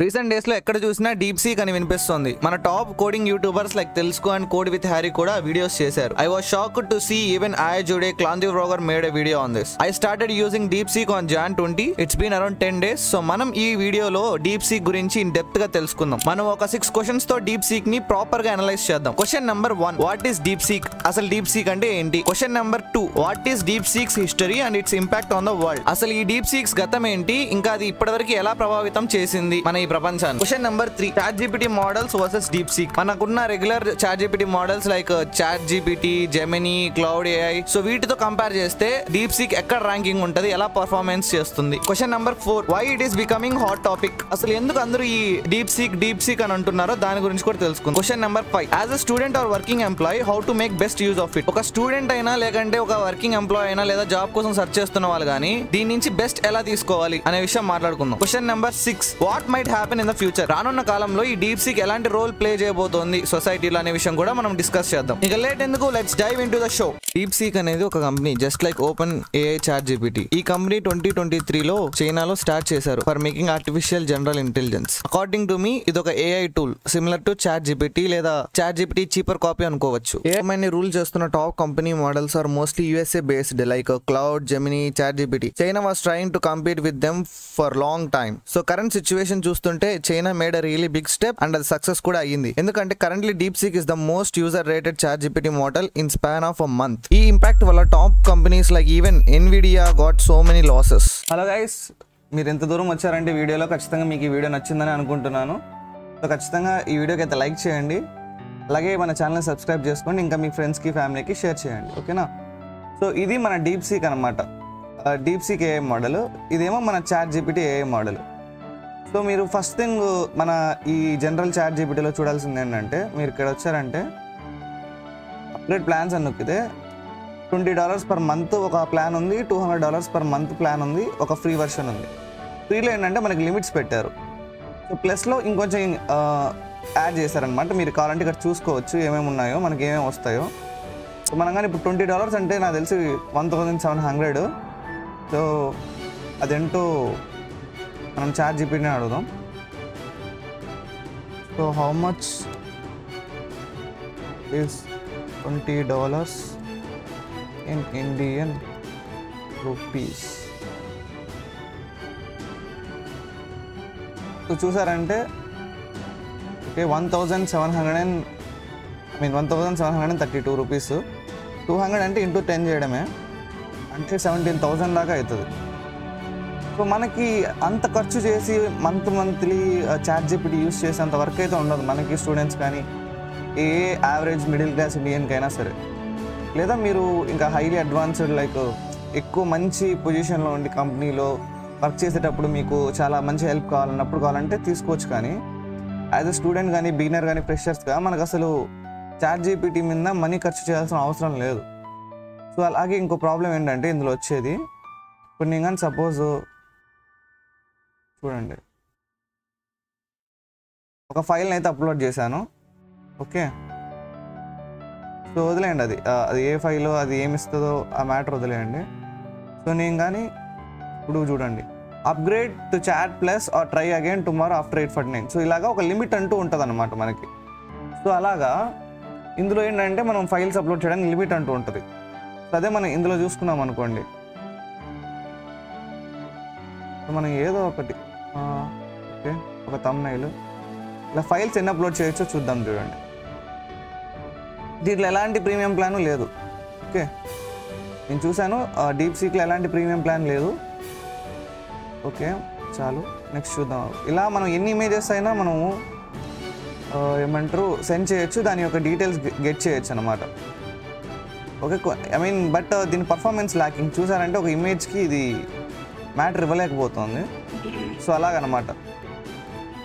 Recent days లో ఎక్కడ చూసినా డీప్ సీక్ అని వినిపిస్తుంది. మన top coding YouTubers like Telusko and code with Harry కూడా వీడియోస్ చేశారు. I was shocked to see even Ayujude Klandeep Roger made a video on this. I started using DeepSeek on Jan 20. It's been around 10 days. So మనం ఈ వీడియోలో DeepSeek గురించి in depth గా తెలుసుకుందాం. మనం ఒక 6 క్వశ్చన్స్ తో DeepSeek ని ప్రాపర్ గా అనలైజ్ చేద్దాం. Question number 1, what is DeepSeek? అసలు DeepSeek అంటే ఏంటి? Question number 2, what is DeepSeek's history and it's impact on the world? అసలు ఈ DeepSeek's గతం ఏంటి, ఇంకా అది ఇప్పటివరకు ఎలా ప్రభావితం చేసింది మన ఈ ప్రపంచాన్ని? Question number 3, ChatGPT models versus DeepSeek. మనకున్న regular ChatGPT models like ChatGPT, Gemini, Cloud AI, so వీటితో కంపేర్ చేస్తే DeepSeek ఎక్కడ ర్యాంకింగ్ ఉంటది, ఎలా పర్ఫార్మెన్స్ చేస్తుంది? Question number 4, why it is becoming hot topic? అసలు ఎందుకు అందరూ ఈ DeepSeek అని అంటున్నారో దాని గురించి కూడా తెలుసుకుందాం. Question number 5, as a student or working employee how to make best use of it? ఒక స్టూడెంట్ అయినా లేకంటే ఒక వర్కింగ్ ఎంప్లాయీ అయినా లేదా జాబ్ కోసం సెర్చ్ చేస్తున్న వాళ్ళు కానీ దీని నుంచి బెస్ట్ ఎలా తీసుకోవాలి అనే విషయం మాట్లాడుకుందాం. Question number 6, what might happen in the future? రానున్న కాలంలో ఈ DeepSeek ఎలాంటి రోల్ ప్లే చేయబోతోంది సొసైటీలో అనే విషయం కూడా మనం డిస్కస్ చేద్దాం. ఇక లేట్ ఎందుకు, let's dive into the show. DeepSeek అనేది ఒక company just like open AI, ChatGPT. ఈ కంపెనీ 2023లో చైనాలో స్టార్ట్ చేశారు for making artificial general intelligence. According to me ఇది ఒక AI tool similar to ChatGPT లేదా ChatGPT చీపర్ కాపీ అనుకోవచ్చు. AI రూల్ చేస్తున్న top company models are mostly USA based like Cloud, Gemini, ChatGPT. China was trying to compete with them for long time. So current situation చూస్తుంటే China made a really big step and అది success కూడా అయ్యింది. ఎందుకంటే currently DeepSeek is the most user rated ChatGPT model in span of a month. ఈ impact వల్ల top companies like even Nvidia got so many losses. Hello guys, మీరు ఎంత దూరం వచ్చారంటే వీడియోలో ఖచ్చితంగా మీకు ఈ వీడియో నచ్చిందని అనుకుంటున్నాను. సో ఖచ్చితంగా ఈ వీడియోకి అయితే లైక్ చేయండి, అలాగే మన ఛానల్ని సబ్స్క్రైబ్ చేసుకోండి, ఇంకా మీ ఫ్రెండ్స్కి ఫ్యామిలీకి షేర్ చేయండి, ఓకేనా? సో ఇది మన DeepSeek అనమాట. DeepSeek AI మోడల్, ఇదేమో మన ChatGPT AI మోడల్. సో మీరు ఫస్ట్ థింగ్ మన ఈ జనరల్ ChatGPTలో చూడాల్సింది ఏంటంటే, మీరు ఇక్కడ వచ్చారంటే అప్గ్రేడ్ ప్లాన్స్ అని నొక్కితే $20 పర్ మంత్ ఒక ప్లాన్ ఉంది, $200 పర్ మంత్ ప్లాన్ ఉంది, ఒక ఫ్రీ వర్షన్ ఉంది. ఫ్రీలో ఏంటంటే మనకి లిమిట్స్ పెట్టారు. సో ప్లస్లో ఇంకొంచెం యాడ్ చేశారనమాట. మీరు కావాలంటే ఇక్కడ చూసుకోవచ్చు ఏమేమి ఉన్నాయో, మనకి ఏమేమి వస్తాయో. సో మనం కానీ ఇప్పుడు $20 అంటే నాకు తెలిసి 1700. సో అదేంటో మనం ChatGPTని అడుగుదాం. So how much is $20 in Indian rupees? So చూసారంటే ఓకే 1732 రూపీస్. 200 అంటే ఇంటూ 10 చేయడమే, అంటే 17,000 దాకా అవుతుంది. సో మనకి అంత ఖర్చు చేసి మంత్లీ ChatGPT యూస్ చేసేంత వర్క్ అయితే ఉండదు మనకి, స్టూడెంట్స్ కానీ ఏ యావరేజ్ మిడిల్ క్లాస్ ఇండియన్కైనా సరే. లేదా మీరు ఇంకా హైలీ అడ్వాన్స్డ్ లైక్ ఎక్కువ మంచి పొజిషన్లో ఉండి కంపెనీలో వర్క్ చేసేటప్పుడు మీకు చాలా మంచి హెల్ప్ కావాలంటే తీసుకోవచ్చు. కానీ యాజ్ అ స్టూడెంట్ కానీ బిగినర్ కానీ ఫ్రెషర్స్గా మనకు అసలు ChatGPT మీద మనీ ఖర్చు చేయాల్సిన అవసరం లేదు. సో అలాగే ఇంకో ప్రాబ్లం ఏంటంటే ఇందులో వచ్చేది, ఇప్పుడు నేను కానీ సపోజ్ చూడండి ఒక ఫైల్ని అయితే అప్లోడ్ చేశాను, ఓకే? సో వదిలేయండి, అది ఏ ఫైలో అది ఏమిస్తుందో ఆ మ్యాటర్ వదిలేయండి. సో నేను కానీ ఇప్పుడు చూడండి, upgrade to chat plus or try again tomorrow after 8:49. So ఇలాగా ఒక లిమిట్ అంటూ ఉంటుంది అనమాట మనకి. సో అలాగా ఇందులో ఏంటంటే మనం ఫైల్స్ అప్లోడ్ చేయడానికి లిమిట్ అంటూ ఉంటుంది. సో అదే మనం ఇందులో చూసుకున్నాం అనుకోండి, సో మనం ఏదో ఒకటి ఓకే ఒక థంబ్నెయిల్ ఇలా ఫైల్స్ ఎన్ని అప్లోడ్ చేయొచ్చో చూద్దాం. చూడండి, దీంట్లో ఎలాంటి ప్రీమియం ప్లాన్ లేదు, ఓకే? నేను చూశాను DeepSeekలో ఎలాంటి ప్రీమియం ప్లాన్ లేదు, ఓకే? చాలు, నెక్స్ట్ చూద్దాం. ఇలా మనం ఎన్ని ఇమేజెస్ అయినా మనము ఏమంటారు సెండ్ చేయొచ్చు, దాని యొక్క డీటెయిల్స్ గెట్ చేయొచ్చు అనమాట, ఓకే? బట్ దీని పర్ఫార్మెన్స్ ల్యాకింగ్. చూసారంటే ఒక ఇమేజ్కి ఇది మ్యాటర్ ఇవ్వలేకపోతుంది. సో అలాగనమాట.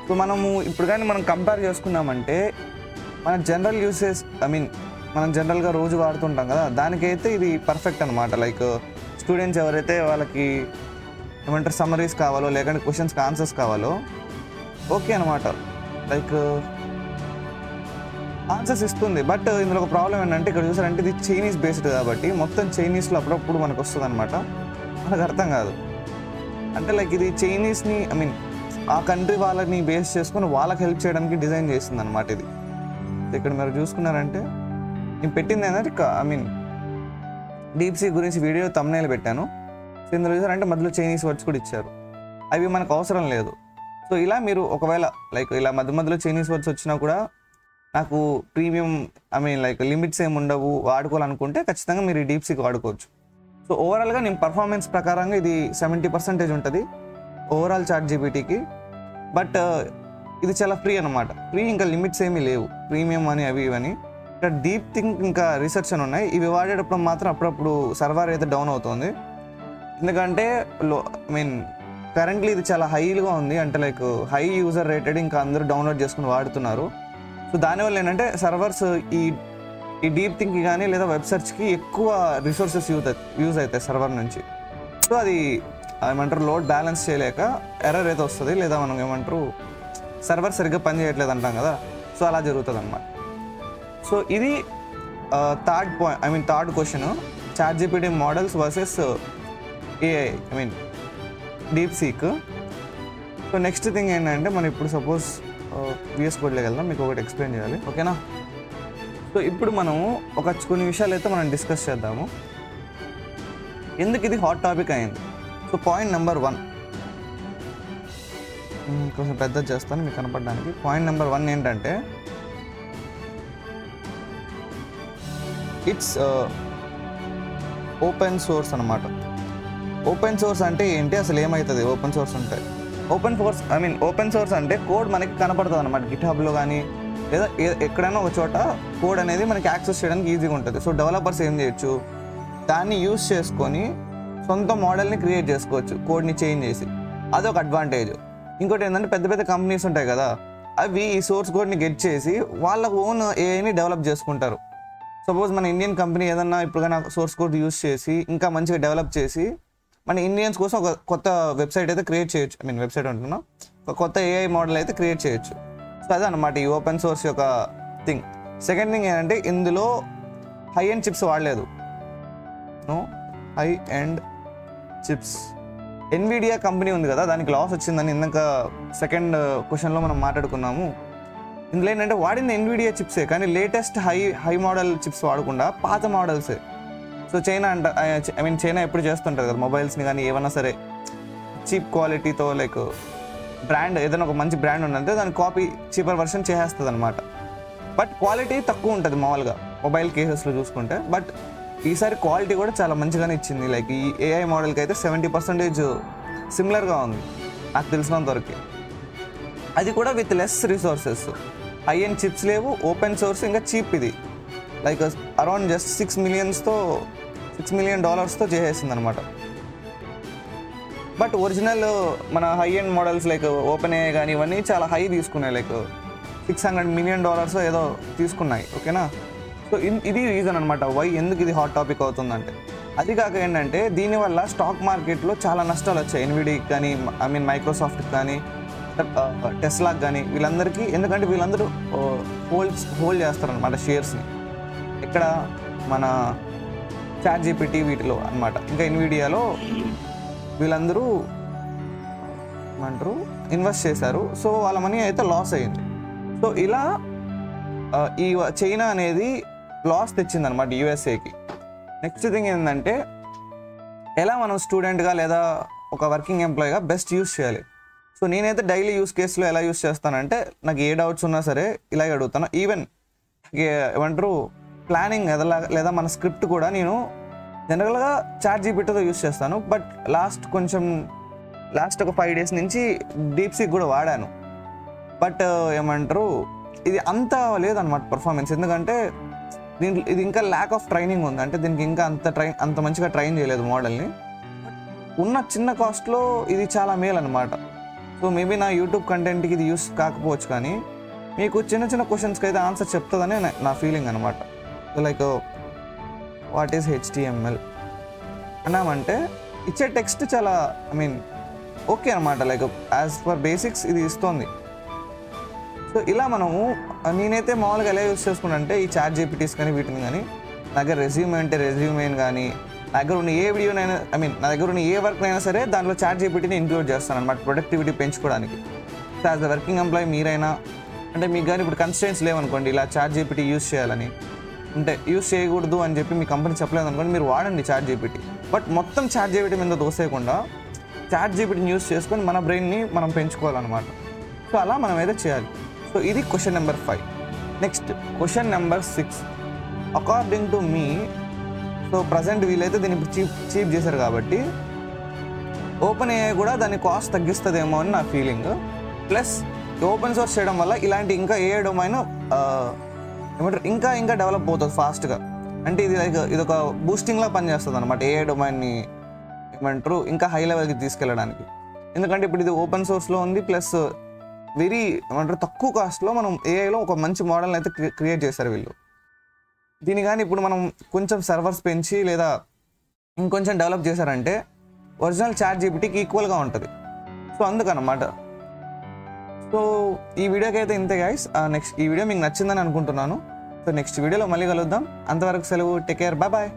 సో మనము ఇప్పుడు కానీ మనం కంపేర్ చేసుకున్నామంటే మన జనరల్ యూసేజ్ మనం జనరల్గా రోజు వాడుతుంటాం కదా, దానికైతే ఇది పర్ఫెక్ట్ అనమాట. లైక్ స్టూడెంట్స్ ఎవరైతే వాళ్ళకి ఏమంటారు సమ్మరీస్ కావాలో లేకుంటే క్వశ్చన్స్కి ఆన్సర్స్ కావాలో, ఓకే అనమాట, లైక్ ఆన్సర్స్ ఇస్తుంది. బట్ ఇందులో ఒక ప్రాబ్లం ఏంటంటే ఇక్కడ చూసారంటే ఇది చైనీస్ బేస్డ్ కాబట్టి మొత్తం చైనీస్లో అప్పుడప్పుడు మనకు వస్తుంది అనమాట, మనకు అర్థం కాదు. అంటే లైక్ ఇది చైనీస్ని ఆ కంట్రీ వాళ్ళని బేస్ చేసుకొని వాళ్ళకి హెల్ప్ చేయడానికి డిజైన్ చేసింది అనమాట ఇది. ఇక్కడ మీరు చూసుకున్నారంటే నేను పెట్టింది ఏంటంటే డీప్సీక్ గురించి వీడియో థంబ్నెయిల్ పెట్టాను. సో ఇందులో చూసారంటే మధ్యలో చైనీస్ వర్డ్స్ కూడా ఇచ్చారు, అవి మనకు అవసరం లేదు. సో ఇలా మీరు ఒకవేళ ఇలా మధ్యలో చైనీస్ వర్డ్స్ వచ్చినా కూడా నాకు ప్రీమియం లిమిట్స్ ఏమి ఉండవు వాడుకోవాలనుకుంటే ఖచ్చితంగా మీరు ఈ డీప్సీక్ వాడుకోవచ్చు. సో ఓవరాల్గా నేను పర్ఫార్మెన్స్ ప్రకారంగా ఇది 70% ఉంటుంది ఓవరాల్ చాట్ జీపీటీకి. బట్ ఇది చాలా ఫ్రీ అనమాట, ఫ్రీ, ఇంకా లిమిట్స్ ఏమీ లేవు, ప్రీమియం అని అవి ఇవని. ఇక్కడ డీప్ థింక్ ఇంకా రీసెర్చ్ అని ఉన్నాయి. ఇవి వాడేటప్పుడు మాత్రం అప్పుడప్పుడు సర్వర్ అయితే డౌన్ అవుతుంది, ఎందుకంటే కరెంట్లీ ఇది చాలా హైగా ఉంది, అంటే హై యూజర్ రేటెడ్, ఇంకా అందరూ డౌన్లోడ్ చేసుకుని వాడుతున్నారు. సో దానివల్ల ఏంటంటే సర్వర్స్ ఈ డీప్ థింక్కి కానీ లేదా వెబ్ సెర్చ్కి ఎక్కువ రిసోర్సెస్ యూజ్ అవుతాయి సర్వర్ నుంచి. సో అది లోడ్ బ్యాలెన్స్ చేయలేక ఎర్రర్ అయితే వస్తుంది, లేదా మనం సర్వర్ సరిగ్గా పని చేయట్లేదు అంటాం కదా, సో అలా జరుగుతుంది అనమాట. సో ఇది third question, chat GPT models versus AI DeepSeek. So next thing ఏంటంటే మనం ఇప్పుడు సపోజ్ VS కోడ్లోకి వెళ్దాం, మీకు ఒకటి ఎక్స్ప్లెయిన్ చేయాలి, ఓకేనా? సో ఇప్పుడు మనము కొన్ని విషయాలు అయితే మనం డిస్కస్ చేద్దాము, ఎందుకు ఇది హాట్ టాపిక్ అయింది. సో పాయింట్ నెంబర్ 1 కొంచెం పెద్దది చేస్తాను మీకు కనపడడానికి. పాయింట్ నెంబర్ 1 ఏంటంటే ఇట్స్ ఓపెన్ సోర్స్ అనమాట. ఓపెన్ సోర్స్ అంటే ఏంటి, అసలు ఏమవుతుంది ఓపెన్ సోర్స్ ఉంటే? ఓపెన్ సోర్స్ అంటే కోడ్ మనకి కనపడుతుంది అనమాట, గిట్హబ్లో కానీ లేదా ఎక్కడైనా ఒక చోట కోడ్ అనేది మనకి యాక్సెస్ చేయడానికి ఈజీగా ఉంటుంది. సో డెవలపర్స్ ఏం చేయొచ్చు, దాన్ని యూజ్ చేసుకొని సొంత మోడల్ని క్రియేట్ చేసుకోవచ్చు కోడ్ని చేంజ్ చేసి, అదొక అడ్వాంటేజ్. ఇంకోటి ఏంటంటే పెద్ద పెద్ద కంపెనీస్ ఉంటాయి కదా, అవి ఈ సోర్స్ కోడ్ని గెట్ చేసి వాళ్ళ ఓన్ ఏఐని డెవలప్ చేసుకుంటారు. సపోజ్ మన ఇండియన్ కంపెనీ ఏదన్నా ఇప్పుడుగా సోర్స్ కోడ్ యూజ్ చేసి ఇంకా మంచిగా డెవలప్ చేసి మన ఇండియన్స్ కోసం ఒక కొత్త వెబ్సైట్ అయితే క్రియేట్ చేయొచ్చు, వెబ్సైట్ అంటున్నా, ఒక కొత్త ఏఐ మోడల్ అయితే క్రియేట్ చేయొచ్చు. సో అదే అనమాట ఈ ఓపెన్ సోర్స్ యొక్క థింగ్. సెకండ్ థింగ్ ఏంటంటే ఇందులో హై ఎండ్ చిప్స్ వాడలేదు, high end chips. Nvidia company ఉంది కదా, దానికి లాస్ వచ్చిందని ఇందాక సెకండ్ క్వశ్చన్లో మనం మాట్లాడుకున్నాము. ఇందులో ఏంటంటే వాడింది ఎన్విడియా చిప్సే, కానీ లేటెస్ట్ హై మోడల్ చిప్స్ వాడకుండా పాత మోడల్సే. సో చైనా చైనా ఎప్పుడు చేస్తుంటారు కదా మొబైల్స్ని కానీ ఏమన్నా సరే చీప్ క్వాలిటీతో, బ్రాండ్ ఏదైనా ఒక మంచి బ్రాండ్ ఉందంటే దాని కాపీ చీపర్ వర్షన్ చేసేస్తుంది అనమాట. బట్ క్వాలిటీ తక్కువ ఉంటుంది మామూలుగా మొబైల్ కేసెస్లో చూసుకుంటే. బట్ ఈసారి క్వాలిటీ కూడా చాలా మంచిగానే ఇచ్చింది. ఈ ఏఐ మోడల్కి అయితే 70% సిమిలర్గా ఉంది నాకు తెలిసినంత వరకు. అది కూడా with less resources, high end chips లేవు, ఓపెన్ సోర్స్, ఇంకా చీప్. ఇది అరౌండ్ జస్ట్ $6 million చేసేసింది అనమాట. బట్ ఒరిజినల్ మన high end models open AI కానీ ఇవన్నీ చాలా హై తీసుకున్నాయి, $600 million ఏదో తీసుకున్నాయి, ఓకేనా? సో ఇది రీజన్ అనమాట వై ఎందుకు ఇది హాట్ టాపిక్ అవుతుందంటే. అది కాక ఏంటంటే దీనివల్ల స్టాక్ మార్కెట్లో చాలా నష్టాలు వచ్చాయి ఎన్విడికి కానీ, మైక్రోసాఫ్ట్కి కానీ, టెస్లాకి కానీ, వీళ్ళందరికీ. ఎందుకంటే వీళ్ళందరూ హోల్డ్ చేస్తారనమాట షేర్స్ని, ఇక్కడ మన చాట్ జీపీటీ వీటిలో అనమాట. ఇంకా ఎన్విడియాలో వీళ్ళందరూ ఇన్వెస్ట్ చేశారు, సో వాళ్ళ మనీ అయితే లాస్ అయ్యింది. సో ఇలా ఈ చైనా అనేది లాస్ తెచ్చిందనమాట యూఎస్ఏకి. నెక్స్ట్ థింగ్ ఏంటంటే ఎలా మనం స్టూడెంట్గా లేదా ఒక వర్కింగ్ ఎంప్లాయీగా బెస్ట్ యూస్ చేయాలి. సో నేనైతే డైలీ యూస్ కేసులో ఎలా యూస్ చేస్తానంటే, నాకు ఏ డౌట్స్ ఉన్నా సరే ఇలాగే అడుగుతాను. ఈవెన్ ప్లానింగ్ లేదా మన స్క్రిప్ట్ కూడా నేను జనరల్గా చాట్ జీపీటీతో యూస్ చేస్తాను. బట్ లాస్ట్ ఒక 5 days నుంచి డీప్సీక్ కూడా వాడాను. బట్ ఇది అంత లేదనమాట పర్ఫార్మెన్స్, ఎందుకంటే ఇది ఇంకా ల్యాక్ ఆఫ్ ట్రైనింగ్ ఉంది. అంటే దీనికి ఇంకా అంత మంచిగా ట్రైన్ చేయలేదు మోడల్ని. ఉన్న చిన్న కాస్ట్లో ఇది చాలా మేలు అనమాట. సో మేబీ నా యూట్యూబ్ కంటెంట్కి ఇది యూస్ కాకపోవచ్చు, కానీ మీకు చిన్న క్వశ్చన్స్కి అయితే ఆన్సర్ చెప్తుందని నా ఫీలింగ్ అనమాట. వాట్ ఈస్ HTML అన్నామంటే ఇచ్చే టెక్స్ట్ చాలా ఓకే అనమాట, యాజ్ పర్ బేసిక్స్ ఇది ఇస్తుంది. సో ఇలా మనము నేనైతే మామూలుగా ఎలా యూస్ చేసుకున్నానంటే ఈ చాట్ జీపీటీస్ కానీ వీటిని కానీ, నా దగ్గర రెజ్యూమేని కానీ, నా దగ్గర ఉన్న ఏ వీడియోనైనా నా దగ్గర ఉన్న ఏ వర్క్నైనా సరే దాంట్లో చాట్ జీపీటీని ఇంక్లూడ్ చేస్తాను అనమాట, ప్రొడక్టివిటీ పెంచుకోవడానికి. So as a working employee మీరైనా అంటే మీకు కానీ ఇప్పుడు కన్స్టెంట్స్ లేవనుకోండి, ఇలా చాట్ జీపీటీ యూస్ చేయాలని, అంటే యూస్ చేయకూడదు అని చెప్పి మీ కంపెనీ చెప్పలేదు అనుకోండి, మీరు వాడండి చాట్ జీపీటీ. బట్ మొత్తం చాట్ జీపీటీ మీద దోసేయకుండా చాట్ జీపీటీని యూస్ చేసుకొని మన బ్రెయిన్ని మనం పెంచుకోవాలన్నమాట. సో అలా మనం అయితే చేయాలి. సో ఇది question number 5. Next question number 6. According to me, so present వీళ్ళైతే దీన్ని చీప్ చేశారు కాబట్టి ఓపెన్ ఏఐ కూడా దాని కాస్ట్ తగ్గిస్తుందేమో అని నా ఫీలింగ్. ప్లస్ ఓపెన్ సోర్స్ చేయడం వల్ల ఇలాంటి ఇంకా ఏఐ డొమైన్ ఏమంటారు ఇంకా డెవలప్ అవుతుంది ఫాస్ట్గా. అంటే ఇది లైక్ ఇది ఒక బూస్టింగ్లా పనిచేస్తుంది అనమాట ఏఐ డొమైన్ని ఏమంటారు ఇంకా హై లెవెల్కి తీసుకెళ్ళడానికి. ఎందుకంటే ఇప్పుడు ఇది ఓపెన్ సోర్స్లో ఉంది, ప్లస్ ఏమంటారు తక్కువ కాస్ట్లో మనం ఏఐలో ఒక మంచి మోడల్ని అయితే క్రియేట్ చేశారు వీళ్ళు. దీని కానీ ఇప్పుడు మనం కొంచెం సర్వర్స్ పెంచి లేదా ఇంకొంచెం డెవలప్ చేశారంటే ఒరిజినల్ చాట్ జీపీటీకి ఈక్వల్గా ఉంటుంది. సో అందుకనమాట. సో ఈ వీడియోకి అయితే ఇంతే గైస్. నెక్స్ట్ ఈ వీడియో మీకు నచ్చిందని అనుకుంటున్నాను. సో నెక్స్ట్ వీడియోలో మళ్ళీ కలుద్దాం. అంతవరకు సెలవు. Take care. Bye bye.